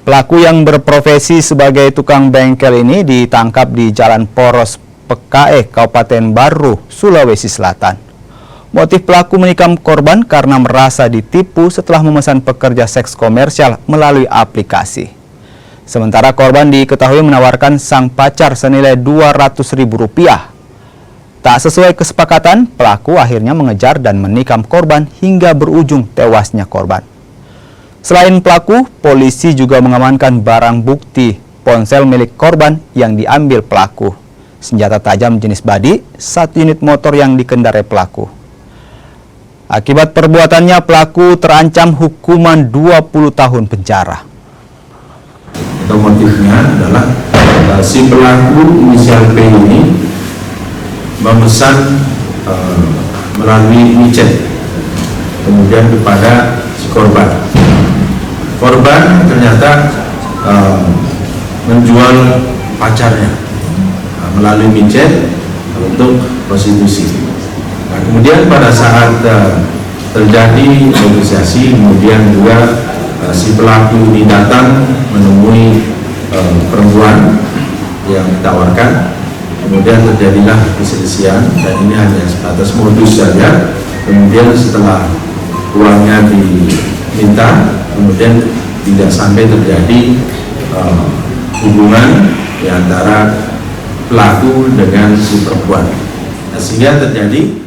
Pelaku yang berprofesi sebagai tukang bengkel ini ditangkap di Jalan Poros Pekaeh, Kabupaten Baru, Sulawesi Selatan. Motif pelaku menikam korban karena merasa ditipu setelah memesan pekerja seks komersial melalui aplikasi. Sementara korban diketahui menawarkan sang pacar senilai Rp200.000. Tak sesuai kesepakatan, pelaku akhirnya mengejar dan menikam korban hingga berujung tewasnya korban. Selain pelaku, polisi juga mengamankan barang bukti ponsel milik korban yang diambil pelaku, senjata tajam jenis badi, 1 unit motor yang dikendarai pelaku. Akibat perbuatannya, pelaku terancam hukuman 20 tahun penjara. Motifnya adalah si pelaku inisial P ini memesan melalui micet, kemudian kepada si korban. Korban ternyata menjual pacarnya melalui micet untuk prostitusi. Nah, kemudian pada saat terjadi negosiasi, kemudian juga si pelaku ini datang menemui perempuan yang ditawarkan, kemudian terjadilah perselisihan dan ini hanya sebatas modus saja. Kemudian setelah uangnya diminta, kemudian tidak sampai terjadi hubungan di antara pelaku dengan si perempuan, sehingga terjadi